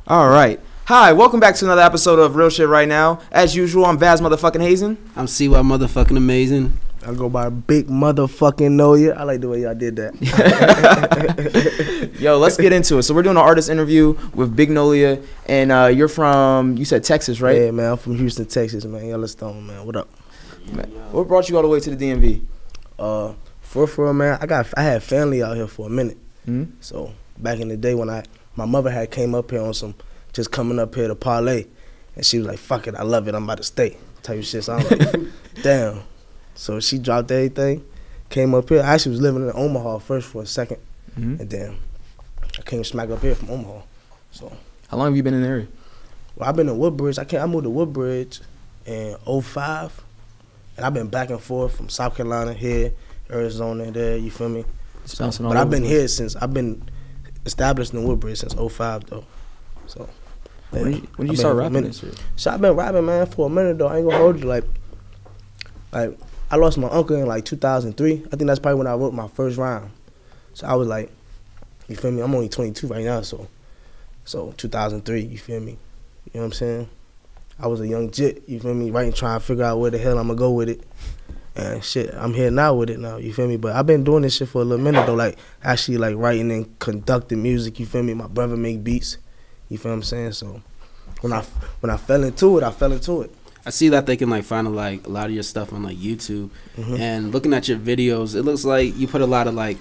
All right. Hi, welcome back to another episode of Real Shit Right Now. As usual, I'm Vaz motherfucking Hazen. I'm CY motherfucking Amazing. I go by Big motherfucking Noliaa. I like the way y'all did that. Yo, let's get into it. So we're doing an artist interview with Big Noliaa, and you're from, you said Texas, right? Yeah, man. I'm from Houston, Texas, man. Yellowstone, man. What up? Man, what brought you all the way to the DMV? For real, man. I had family out here for a minute. Mm-hmm. So back in the day when my mother had came up here on some just coming up here to parlay, and she was like, "Fuck it, I love it. I'm about to stay." Type of shit. So I'm like, damn. So she dropped everything, came up here. I actually was living in Omaha first for a second, and then I came smack up here from Omaha. So how long have you been in the area? Well, I've been in Woodbridge. I moved to Woodbridge in 2005, and I've been back and forth from South Carolina here, Arizona there. You feel me? So, but I've been here since I've been established in Woodbridge since 2005 though. So when did you start rapping this year? So I've been rapping, man, for a minute though. I ain't gonna hold you. Like I lost my uncle in like 2003. I think that's probably when I wrote my first rhyme. So I was like, you feel me? I'm only 22 right now, so 2003. You feel me? You know what I'm saying? I was a young jit. You feel me? Right, trying to figure out where the hell I'm gonna go with it. And shit, I'm here now with it now, you feel me? But I've been doing this shit for a little minute though, like actually like writing and conducting music, you feel me? My brother make beats, you feel what I'm saying? So when I fell into it, I fell into it. I see that they can like find a lot of your stuff on like YouTube, and looking at your videos, it looks like you put a lot of like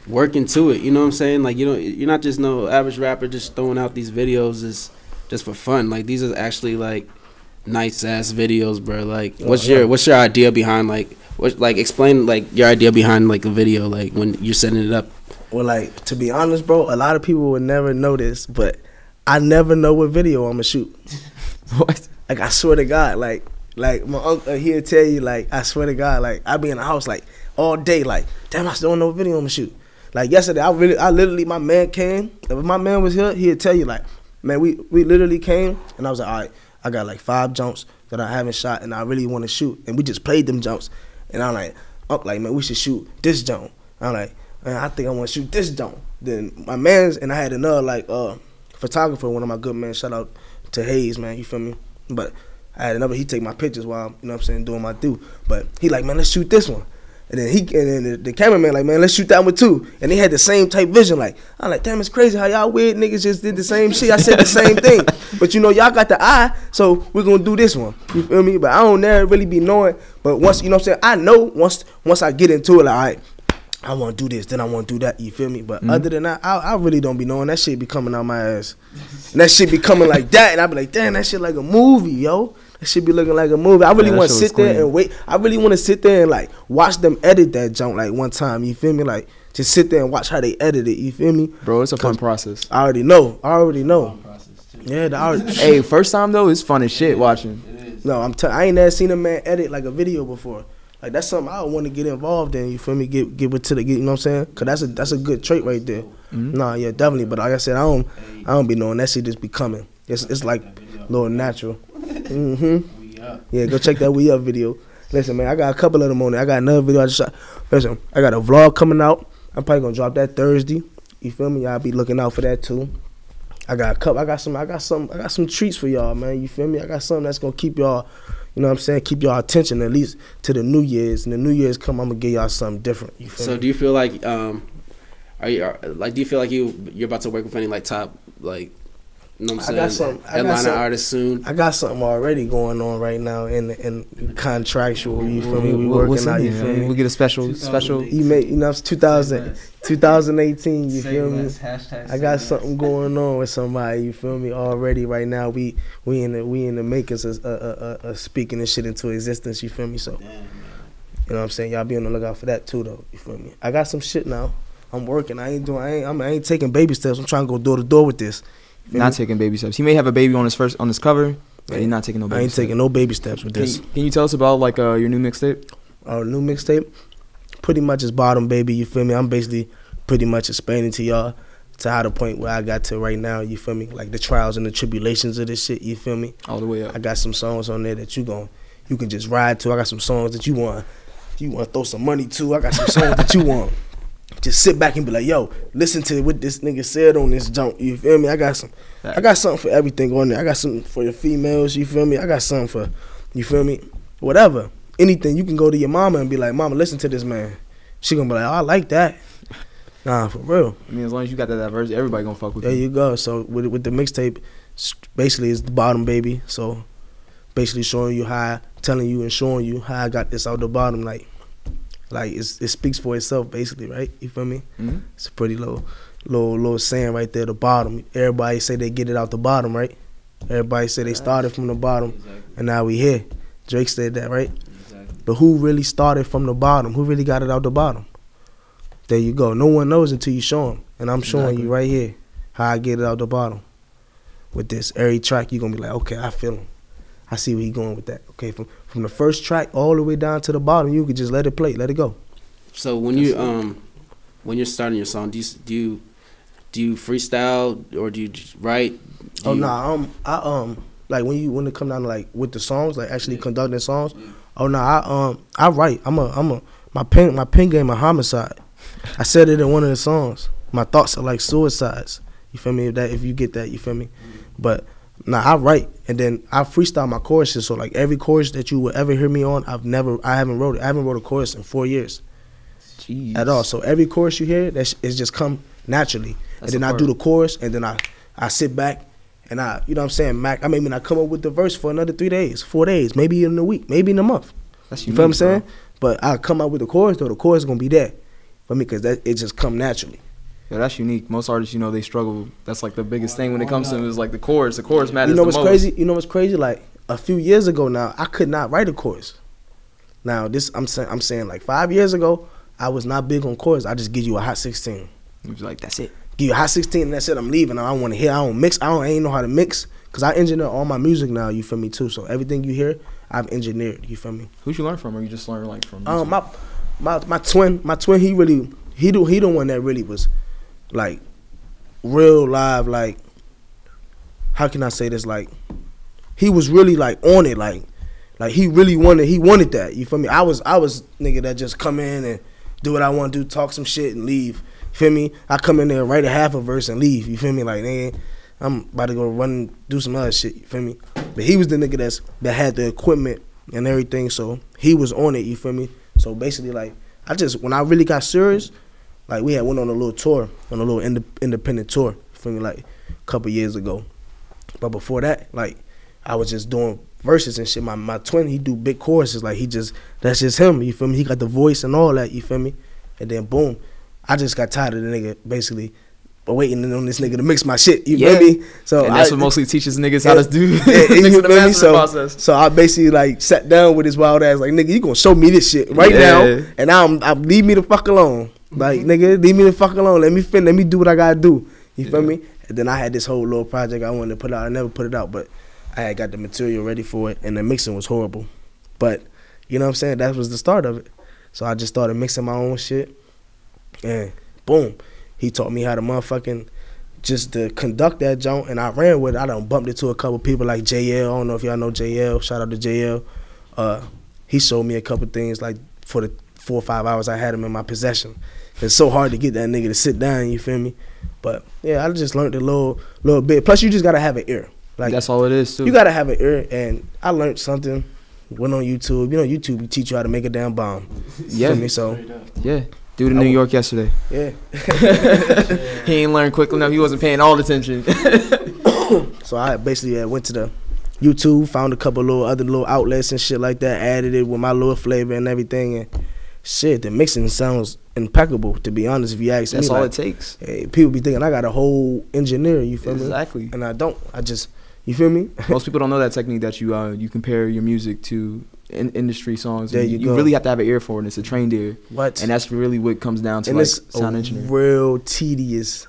work into it. You know what I'm saying? Like you're not just no average rapper just throwing out these videos just for fun. Like these are actually like nice ass videos, bro. Like what's your idea behind explain like your idea behind like a video, like when you're setting it up? Well, like to be honest, bro, a lot of people would never know this, but I never know what video I'm gonna shoot. What? Like I swear to God, like my uncle, he'll tell you, like I swear to God, like I be in the house like all day, like damn, I still don't know what video I'm gonna shoot. Like yesterday, I literally, my man came. If my man was here, he'd tell you like, man, we literally came, and I was like, all right, I got like 5 jumps that I haven't shot, and I really want to shoot, and we just played them jumps, and I'm like, man, we should shoot this jump. I'm like, man, I think I want to shoot this jump. Then my man's, and I had another like photographer, one of my good men, shout out to Hayes, man, you feel me? But I had another, he take my pictures while, you know what I'm saying, doing my do. But he like, man, let's shoot this one. And then the cameraman like, man, let's shoot that one too. And they had the same type vision. Like, I'm like, damn, it's crazy how y'all weird niggas just did the same shit. I said the same thing. But you know, y'all got the eye, so we're gonna do this one. You feel me? But I don't never really be knowing. But once, you know what I'm saying, I know once I get into it, like, all right, I want to do this, then I want to do that, you feel me? But other than that, I really don't be knowing. That shit be coming out my ass. And that shit be coming like that, and I be like, damn, that shit like a movie, yo. That shit be looking like a movie. I really want to sit there and wait. I really want to sit there and like watch them edit that junk like one time, you feel me? Like just sit there and watch how they edit it, you feel me? Bro, it's a fun process. I already know. Yeah, hey, first time though, it's fun as shit watching. No, I ain't never seen a man edit like a video before. Like that's something I want to get involved in. You feel me? Get it you know what I'm saying? Cause that's a good trait right there. Nah, yeah, definitely. But like I said, I don't be knowing that shit just be coming. It's like a little natural. Yeah, go check that We Up video. Listen, man, I got a couple of them on there. I got another video I just shot. Listen, I got a vlog coming out. I'm probably gonna drop that Thursday. You feel me? Y'all be looking out for that too. I got some treats for y'all, man. You feel me? I got something that's gonna keep y'all. You know what I'm saying? Keep y'all attention at least to the New Year's. And the New Year's come, I'm gonna give y'all something different. You feel me? So do you feel like do you feel like you're about to work with any like top like, you know what I'm saying, headliner artists soon? I got something already going on right now in contractual. You feel me? We working out. You feel me? We get a special. You know, it's 2018. You feel me? I got something going on with somebody. You feel me? Already right now. We in the makings of speaking this shit into existence. You feel me? So, you know what I'm saying? Y'all be on the lookout for that too, though. You feel me? I got some shit now. I'm working. I ain't taking baby steps. I'm trying to go door to door with this. Not taking baby steps. He may have a baby on his cover, but he's not taking no baby steps. I ain't taking no baby steps with this. Can you tell us about like your new mixtape? Our new mixtape, pretty much is Bottom, baby. You feel me? I'm basically pretty much explaining to y'all to how the point where I got to right now. You feel me? Like the trials and the tribulations of this shit. You feel me? All the way up. I got some songs on there that you can just ride to. I got some songs that you want to throw some money to. I got some songs that you want just sit back and be like, yo, listen to what this nigga said on this jump. You feel me? I got something for everything on there. I got something for the females. You feel me? I got something for, you feel me? Whatever, anything. You can go to your mama and be like, mama, listen to this man. She gonna be like, oh, I like that. Nah, for real. I mean, as long as you got that diversity, everybody gonna fuck with you. There you go. So with the mixtape, basically it's the bottom, baby. So basically showing you how, telling you and showing you how I got this out the bottom. Like it speaks for itself, basically, right? You feel me? Mm-hmm. It's a pretty little saying right there. The bottom. Everybody say they get it out the bottom, right? Everybody say they started from the bottom, exactly. And now we here. Drake said that, right? Exactly. But who really started from the bottom? Who really got it out the bottom? There you go. No one knows until you show them. And I'm showing you right here how I get it out the bottom. With this, every track, you're going to be like, okay, I feel him. I see where he's going with that. Okay, from the first track all the way down to the bottom, you could just let it play, let it go. So when you're starting your song, do you freestyle or do you just write? Like when it come down to like with the songs, like actually conducting songs. I write. My pen game a homicide. I said it in one of the songs. My thoughts are like suicides. You feel me? If you get that, you feel me? But I write and then I freestyle my choruses. So like every chorus that you will ever hear me on, I haven't wrote it. I haven't wrote a chorus in 4 years. Jeez. At all. So every chorus you hear, it's just come naturally. That's and then I do the chorus and then I sit back and you know what I'm saying, Mac, I come up with the verse for another 3 days, 4 days, maybe in a week, maybe in a month. That's you feel what I'm saying? But I come out with the chorus, though the chorus is gonna be there for me because it just come naturally. Yeah, that's unique. Most artists, they struggle. That's like the biggest thing when it comes to them is like the chorus. The chorus matters. You know what's the most. Crazy? You know what's crazy? Like a few years ago now, I could not write a chorus. Now I'm saying like 5 years ago, I was not big on chorus. I just give you a hot 16. You was like, that's it. Give you a hot 16 and that's it. I'm leaving. I don't want to hear. I don't mix. I ain't know how to mix because I engineer all my music now. You feel me too? So everything you hear, I've engineered. You feel me? Who'd you learn from, or you just learn like from? My twin. He the one that really was like real live. Like how can I say this? Like he was really like on it. Like he really wanted that. You feel me? I was nigga that just come in and do what I want to do, talk some shit and leave. You feel me? I come in there, write a half a verse and leave. You feel me? Like, nigga, I'm about to go run and do some other shit. You feel me? But he was the nigga that had the equipment and everything, so he was on it. You feel me? So basically, like, when I really got serious, like, we had went on a little tour, on a little independent tour. You feel me? Like, a couple years ago. But before that, like, I was just doing verses and shit. My twin, he do big choruses. Like, that's just him. You feel me? He got the voice and all that. You feel me? And then boom. I just got tired of the nigga basically waiting on this nigga to mix my shit. You feel me? So and that's what mostly teaches niggas how to do mixing the master process. So I basically like sat down with his wild ass like, nigga, you gonna show me this shit right now, and I'm leave me the fuck alone. Like, nigga, leave me the fuck alone. Let me do what I gotta do. You feel me? And then I had this whole little project I wanted to put out. I never put it out, but I had got the material ready for it, and the mixing was horrible. But you know what I'm saying? That was the start of it. So I just started mixing my own shit. And boom, he taught me how to motherfucking just to conduct that joint, and I ran with it. I done bumped into a couple people like JL. I don't know if y'all know JL. Shout out to JL. He showed me a couple things like for the 4 or 5 hours I had him in my possession. It's so hard to get that nigga to sit down. You feel me? But yeah, I just learned a little bit. Plus, you just gotta have an ear. Like that's all it is too. You gotta have an ear, and I learned something. Went on YouTube. You know, YouTube will teach you how to make a damn bomb. Yeah. Feel me? So yeah. Dude in New York yesterday. Yeah. He ain't learned quick enough. He wasn't paying all the attention. So I basically went to the YouTube, found a couple other little outlets and shit like that, added it with my little flavor and everything, and shit, the mixing sounds impeccable, to be honest, if you ask me. That's all like, it takes. Hey, people be thinking I got a whole engineer, you feel me? Exactly. And I don't. I just, you feel me? Most people don't know that technique that you compare your music to industry songs. There you go. You really have to have an ear for it, and it's a trained ear. What? And that's really what comes down to, and like, it's sound engineering. Real tedious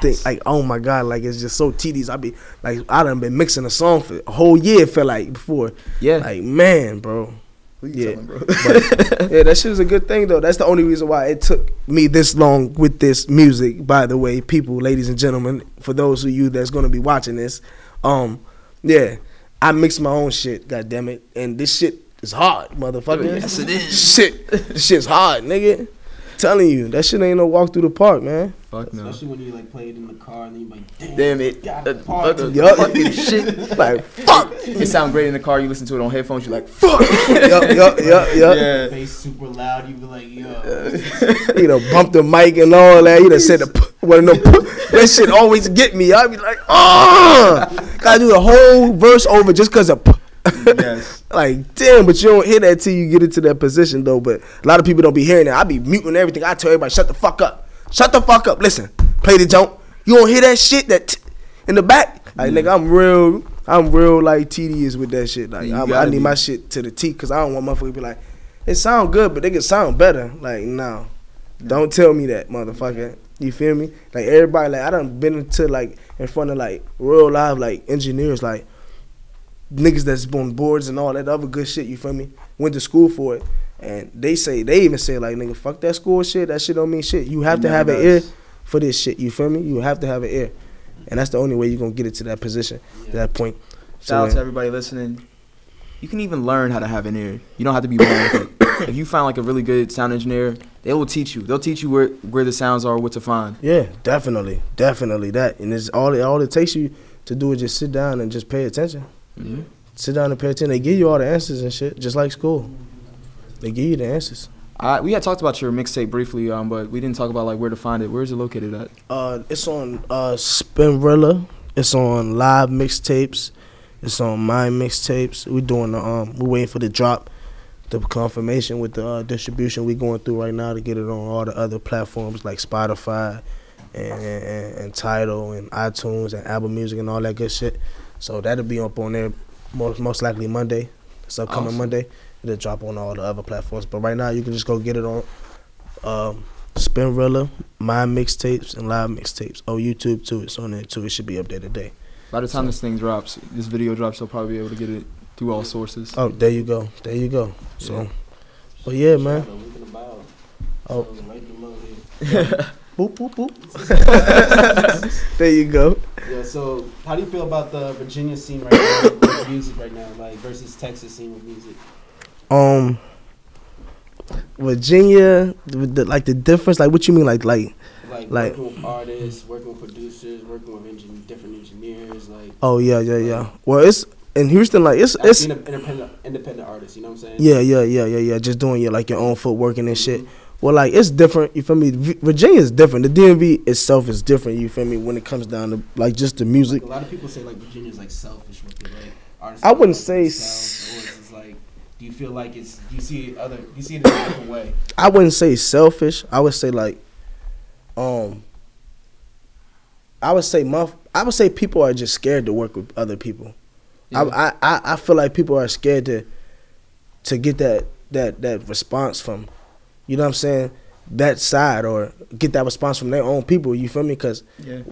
thing. Like, oh my God, like, it's just so tedious. I done been mixing a song for a whole year, it felt like, before. Yeah. Like, man, bro. Who you telling, bro? But, yeah, that shit is a good thing, though. That's the only reason why it took me this long with this music, by the way, people, ladies and gentlemen, for those of you that's going to be watching this. Yeah, I mix my own shit, goddammit, and this shit is hard, motherfucker. Yes, it is. Shit, this shit's hard, nigga. telling you, that shit ain't no walk through the park, man. Fuck no. Especially when you like play it in the car and then you like, Damn it. Fucking shit. Like, fuck. It sound great in the car. You listen to it on headphones. You're like, fuck. Yup. Yeah. Bass super loud. You be like, yo. You know, bump the mic and all that. You done said that shit always get me. I be like, gotta do the whole verse over just cause of. Yes. Like, damn, but you don't hear that till you get into that position though. But a lot of people don't be hearing that. I be muting everything. I tell everybody, shut the fuck up. Shut the fuck up. Listen, play the jump. You don't hear that shit that in the back. Like, nigga, I'm real like tedious with that shit. Like, I need my shit to the T, cause I don't want motherfuckers to be like, it sound good, but they can sound better. Like, no, don't tell me that, motherfucker. You feel me? Like, everybody, like, I done been into like in front of like real live like engineers, like niggas that's on boards and all that other good shit. You feel me? Went to school for it, and they even say like, nigga, fuck that school shit. That shit don't mean shit. You have to have an ear for this shit. You feel me? You have to have an ear. And that's the only way you're going to get it to that position, to that point. Shout out to everybody listening. You can even learn how to have an ear. You don't have to be born with it. If you find like a really good sound engineer, they will teach you. They'll teach you where the sounds are, what to find. Yeah, definitely that. And it's all it takes you to do is just sit down and just pay attention. Mm-hmm. Sit down and pay attention. They give you all the answers and shit, just like school. They give you the answers. We had talked about your mixtape briefly, but we didn't talk about like where to find it. Where is it located at? It's on Spinrilla. It's on Live Mixtapes. It's on My Mixtapes. We doing we're waiting for the drop, the confirmation with the distribution we going through right now to get it on all the other platforms like Spotify and Tidal and iTunes and Apple Music and all that good shit. So that'll be up on there most likely Monday. It's upcoming Monday. It'll drop on all the other platforms. But right now, you can just go get it on Spinrilla, My Mixtapes, and Live Mixtapes. Oh, YouTube, too. It's on there, too. It should be up there today. By the time this thing drops, this video drops, you'll probably be able to get it through all sources. Oh, there you go. So, yeah. But yeah, man. Oh. Boop, boop, boop. There you go. Yeah, so how do you feel about the Virginia scene right now with music right now, like versus Texas scene with music? Virginia, the difference, like what you mean, like working with artists, working with producers, working with different engineers, like. Oh yeah. Well, it's in Houston, like it's being an independent artist. You know what I'm saying? Yeah. Just doing your own footwork and shit. Well, like it's different. You feel me? Virginia is different. The DMV itself is different. You feel me? When it comes down to like just the music. Like, a lot of people say like Virginia's like selfish with it, like artists. I wouldn't say. Or it's like, do you feel like it's? Do you see it in a different way? I wouldn't say selfish. I would say like, I would say people are just scared to work with other people. Yeah. I feel like people are scared to get that response from, you know what I'm saying, that side, or get that response from their own people. You feel me? Because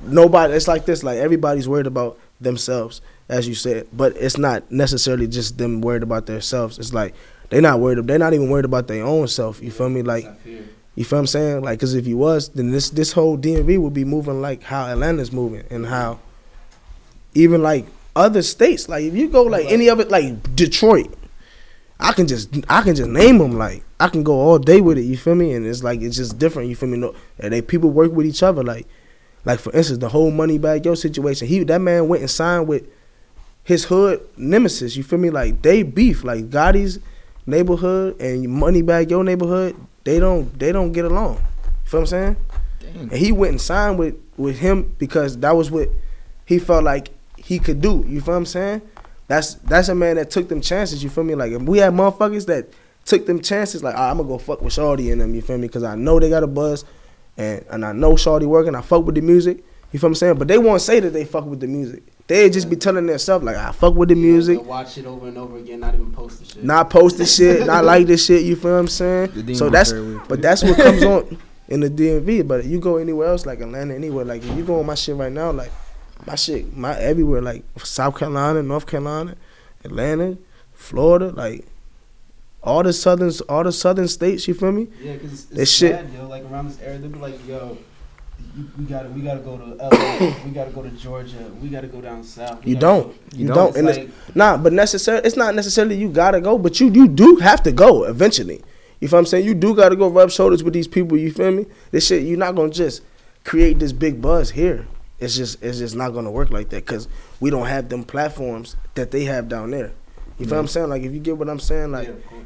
nobody, it's like this, like everybody's worried about themselves, as you said, but it's not necessarily just them worried about themselves. It's like they're not even worried about their own self. You feel me? Like, you feel what I'm saying? Like, because if you was, then this whole DMV would be moving like how Atlanta's moving, and how even like other states, like if you go like any of it, like Detroit, I can just name them. Like I can go all day with it. You feel me? And it's like it's just different. You feel me? No, and they people work with each other. Like for instance, the whole Moneybagg Yo situation. That man went and signed with his hood nemesis. You feel me? Like they beef. Like Gotti's neighborhood and Moneybagg Yo neighborhood, they don't get along. You feel what I'm saying? Dang. And he went and signed with him because that was what he felt like he could do. You feel what I'm saying? That's a man that took them chances. You feel me? Like if we had motherfuckers that took them chances, like I'm gonna go fuck with Shawty and them. You feel me? Because I know they got a buzz, and I know Shawty working. I fuck with the music. You feel what I'm saying? But they won't say that they fuck with the music. They just be telling themselves like I fuck with the music. Watch it over and over again, not even post the shit. Not post the shit, not like this shit. You feel what I'm saying? So that's what comes on in the DMV. But if you go anywhere else, like Atlanta, anywhere, like if you go on my shit right now, like my everywhere, like South Carolina, North Carolina, Atlanta, Florida, like all the southern states. You feel me? Yeah, because it's sad, yo. Like around this area, they be like, yo, we gotta go to LA, we gotta go to Georgia, we gotta go down south. You don't. And like, it's not necessarily you gotta go, but you do have to go eventually. You feel what I'm saying? You do got to go rub shoulders with these people. You feel me? This shit, you're not gonna just create this big buzz here. It's just not gonna work like that because we don't have them platforms that they have down there. You feel what I'm saying? Like if you get what I'm saying,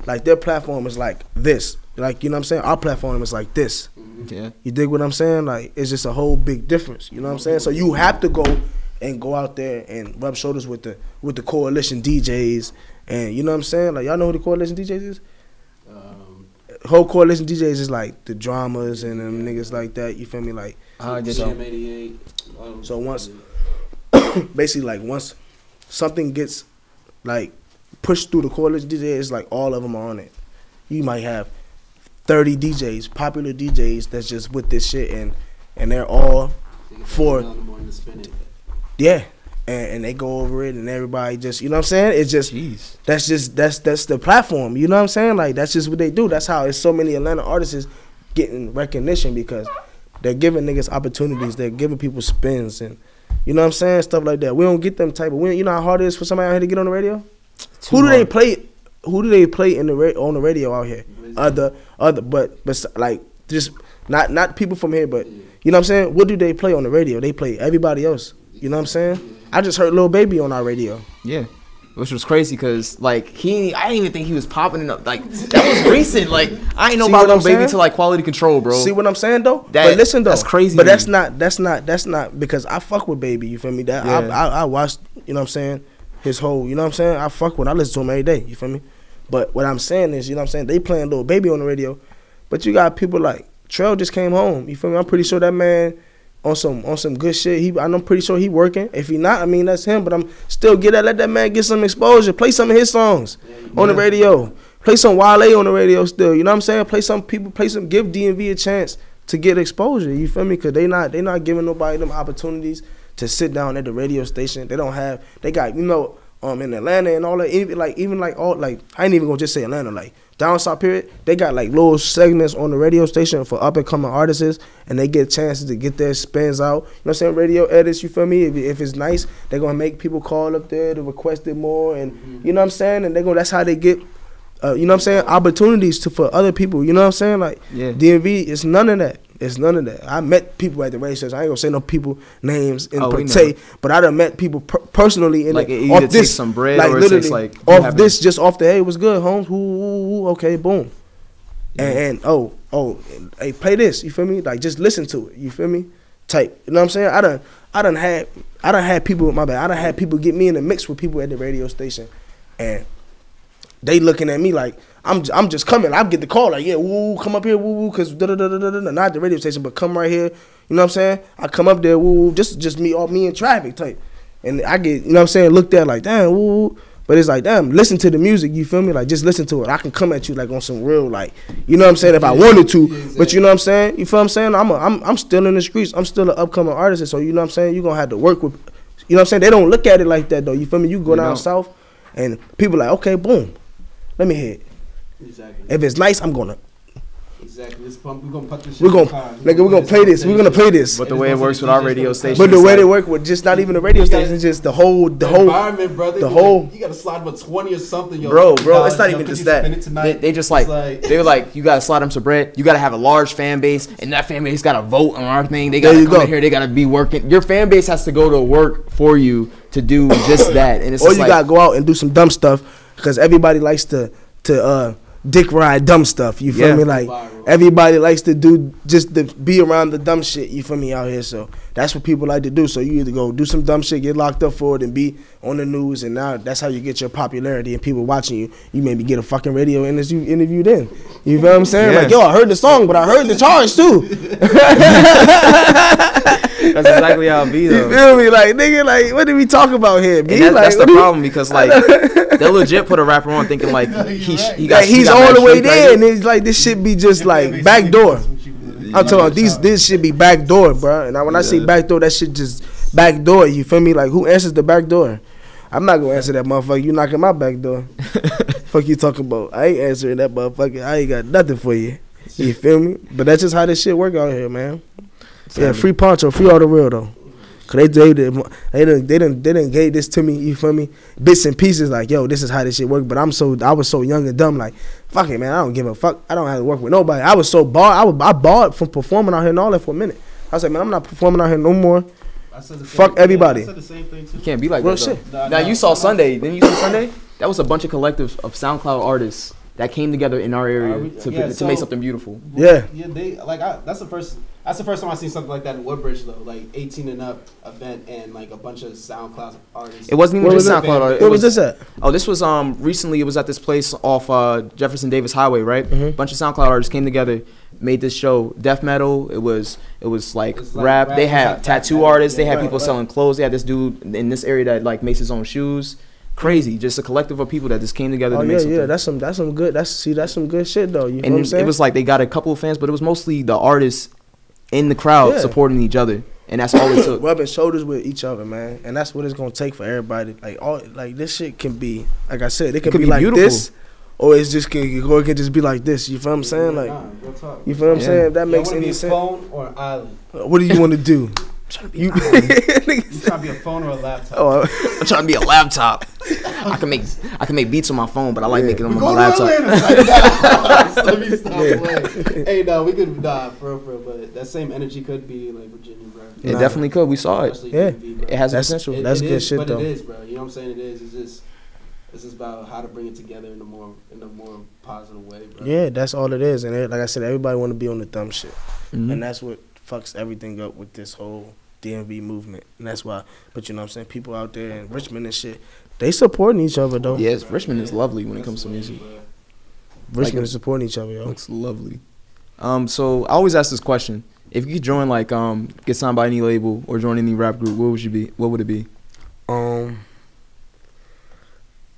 like their platform is like this. Like, you know what I'm saying? Our platform is like this. Yeah. You dig what I'm saying? Like it's just a whole big difference. You know what I'm saying? So you have to go out there and rub shoulders with the coalition DJs, and you know what I'm saying? Like y'all know who the coalition DJs is? Whole coalition DJs is like the dramas and them niggas like that. You feel me? Like so once basically like once something gets like pushed through the coalition DJs, it's like all of them are on it. You might have 30 DJs, popular DJs that's just with this shit, and they're all for yeah. And they go over it, and everybody just, you know what I'm saying? It's just, that's the platform, you know what I'm saying? Like, that's just what they do. That's how it's so many Atlanta artists getting recognition because they're giving niggas opportunities. They're giving people spins and, you know what I'm saying? Stuff like that. We don't get them type of, you know how hard it is for somebody out here to get on the radio? Who do they play on the radio out here? But like, just, not people from here, but, you know what I'm saying? What do they play on the radio? They play everybody else. You know what I'm saying? I just heard Lil Baby on our radio. Yeah, which was crazy because like I didn't even think he was popping it up. Like that was recent. Like I ain't know about Lil Baby till like Quality Control, bro. See what I'm saying though? But listen though, that's crazy. But that's not because I fuck with Baby. You feel me? That I watched. You know what I'm saying? His whole. You know what I'm saying? I fuck with. I listen to him every day. You feel me? But what I'm saying is, you know what I'm saying? They playing Lil Baby on the radio, but you got people like Trell just came home. You feel me? I'm pretty sure that man. On some good shit. I'm pretty sure he working. If he not, I mean that's him. But I'm still let that man get some exposure. Play some of his songs on the radio. Play some Wale on the radio still. You know what I'm saying? Give DMV a chance to get exposure. You feel me? Cause they not giving nobody them opportunities to sit down at the radio station. They got in Atlanta and all that. I ain't even gonna just say Atlanta. Like down south period, they got like little segments on the radio station for up and coming artists, and they get chances to get their spins out. You know what I'm saying? Radio edits, you feel me? If it's nice, they're gonna make people call up there to request it more, and you know what I'm saying? And that's how they get, you know what I'm saying? Opportunities for other people. You know what I'm saying? Like DMV, it's none of that. It's none of that. I met people at the radio station. I ain't gonna say no people names but I done met people personally in like it off this some bread like or literally it's like off this just off the hey, what's good, Holmes? Okay, boom. And hey, play this. You feel me? Like just listen to it. You feel me? Type. You know what I'm saying? I done had people. My bad. I done had people get me in the mix with people at the radio station, and they looking at me like I'm just coming. I get the call like, yeah, woo, come up here, woo, cause not at the radio station, but come right here. You know what I'm saying? I come up there, woo, just me in traffic type, and I get, you know what I'm saying, looked at like, damn, woo, but it's like, damn, listen to the music. You feel me? Like just listen to it. I can come at you like on some real like, you know what I'm saying, if I wanted to, but you know what I'm saying? You feel what I'm saying? I'm still in the streets. I'm still an upcoming artist, so you know what I'm saying? You gonna have to work with, you know what I'm saying? They don't look at it like that though. You feel me? You go down south, and people like, okay, boom, let me hear it. Exactly. If it's nice, I'm gonna. Exactly. We're gonna put this. We're gonna play this. We're gonna play this. But the way it works with our radio station. But the way they work with just not even the radio station, it's just the whole environment, brother. You gotta slide with 20 or something, yo. Bro, it's not even just that. They just like they were like, you gotta slide them some bread. You gotta have a large fan base, and that fan base gotta vote on our thing. They gotta come in here. They gotta be working. Your fan base has to go to work for you to do just that. And it's or you gotta go out and do some dumb stuff because everybody likes to dick ride dumb stuff, you feel me? Like everybody likes to do just to be around the dumb shit, you feel me, out here. So that's what people like to do. So you either go do some dumb shit, get locked up for it, and be on the news, and now that's how you get your popularity and people watching you. You maybe get a fucking radio interview then. You feel what I'm saying? Like, yo, I heard the song, but I heard the charge too. That's exactly how it be though. You feel me? Like, nigga, like, what did we talk about here? That's the problem because like they'll legit put a rapper on thinking like he's all the way there, and it's like this shit be just like backdoor. I'm talking about this should be backdoor, bro. And when I say backdoor, that shit just backdoor. You feel me? Like, who answers the back door? I'm not gonna answer that motherfucker. You knocking my back door. Fuck you talking about? I ain't answering that motherfucker. I ain't got nothing for you. You feel me? But that's just how this shit work out here, man. Yeah, free Poncho, free all the real though. Cause they didn't gave this to me, you feel me? Bits and pieces, like, yo, this is how this shit work. But I was so young and dumb, like, fuck it, man, I don't give a fuck. I don't have to work with nobody. I was so bored. I bored from performing out here and all that for a minute. I said, man, I'm not performing out here no more. Fuck everybody. I said the same thing too. You can't be like real that, shit. Now you saw Sunday. Didn't you see Sunday? That was a bunch of collectives of SoundCloud artists that came together in our area to make something beautiful. Yeah. Yeah, that's the first time I seen something like that in Woodbridge though, like 18 and up event and like a bunch of SoundCloud artists. It wasn't even just SoundCloud artists. Where was this at? Oh, this was recently. It was at this place off Jefferson Davis Highway, right? Mm-hmm. Bunch of SoundCloud artists came together, made this show. Death metal. It was like rap. They had tattoo artists. They had people selling clothes. They had this dude in this area that like makes his own shoes. Crazy, just a collective of people that just came together to make something. Yeah, that's some good. That's some good shit though. You know what I'm saying? It was like they got a couple of fans, but it was mostly the artists in the crowd supporting each other, and that's all it took. Rubbing shoulders with each other, man, and that's what it's gonna take for everybody. Like this shit can be, like I said, it can be like beautiful. This, or it can just be like this. You feel what I'm saying? Like, you feel what I'm saying? If that makes any sense. Phone or an island? What do you want to do? You trying to be a phone or a laptop? Oh, I'm trying to be a laptop. I can make beats on my phone, but I like making them on my laptop. Let me stop playing. Hey, no, we could for real, but that same energy could be like Virginia, bro. It definitely could. We saw it. Yeah, it has potential. That's good shit, though. But it is, bro. You know what I'm saying? It is. It's just about how to bring it together in a more positive way, bro. Yeah, that's all it is. And like I said, everybody want to be on the dumb shit, mm-hmm. and that's what fucks everything up with this whole DMV movement. And that's why. But you know what I'm saying? People out there in Richmond and shit, they supporting each other though. Yes, Richmond is lovely when it comes to music. Richmond is supporting each other, yo. Looks lovely. So I always ask this question: if you could join, like, get signed by any label or join any rap group, what would you be? What would it be?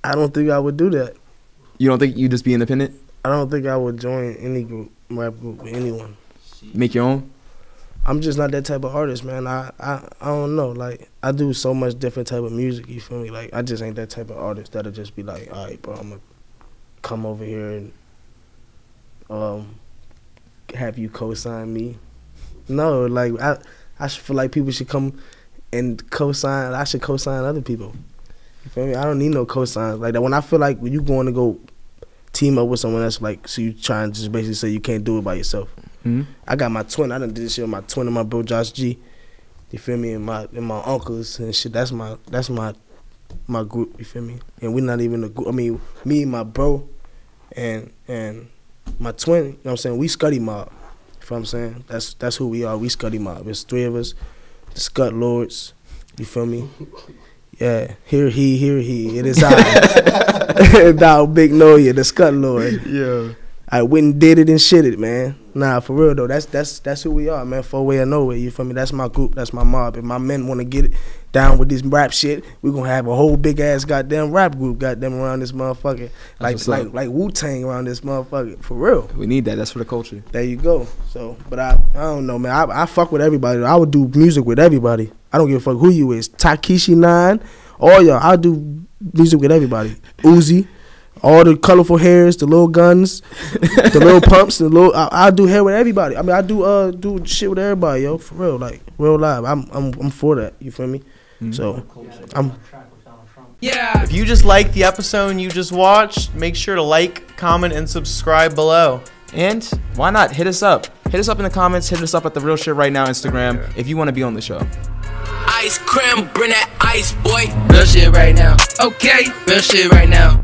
I don't think I would do that. You don't think you'd just be independent? I don't think I would join any rap group with anyone. Make your own? I'm just not that type of artist, man. I don't know. Like, I do so much different type of music, you feel me? Like, I just ain't that type of artist that'll just be like, all right, bro, I'm going to come over here and have you co-sign me. No, like, I should feel like people should come and co-sign. I should co-sign other people. You feel me? I don't need no co-signs like that. When I feel like when you going to go team up with someone else, like, so you try and just basically say you can't do it by yourself. Mm-hmm. I got my twin. I done did this shit with my twin and my bro Josh G. You feel me? And my uncles and shit. That's my group. You feel me? And we're not even a group. I mean, me and my bro and my twin. You know what I'm saying? We Scuddy Mob. You feel what I'm saying? That's who we are. We Scuddy Mob. It's three of us. The Scud Lords. You feel me? Yeah. Hear he. It is I. Thou Big Noliaa, the Scud Lord. Yeah. I went and did it and shit it, man. Nah, for real though. That's who we are, man. 4-way or no way. You feel me? That's my group. That's my mob. If my men want to get it down with this rap shit, we gonna have a whole big ass goddamn rap group, goddamn, around this motherfucker. Like Wu-Tang around this motherfucker. For real. We need that. That's for the culture. There you go. So, but I don't know, man. I fuck with everybody. I would do music with everybody. I don't give a fuck who you is. Takeshi 9, all y'all. I do music with everybody. Uzi. All the colorful hairs, the little guns, the little pumps, the little. I do hair with everybody. I mean, I do shit with everybody, yo. For real, like real live. I'm for that. You feel me? Mm-hmm. So, Yeah. If you just liked the episode you just watched, make sure to like, comment, and subscribe below. And why not hit us up? Hit us up in the comments. Hit us up at the Real Shit Right Now Instagram if you want to be on the show. Ice cream, bring that ice, boy. Real shit right now. Okay, real shit right now.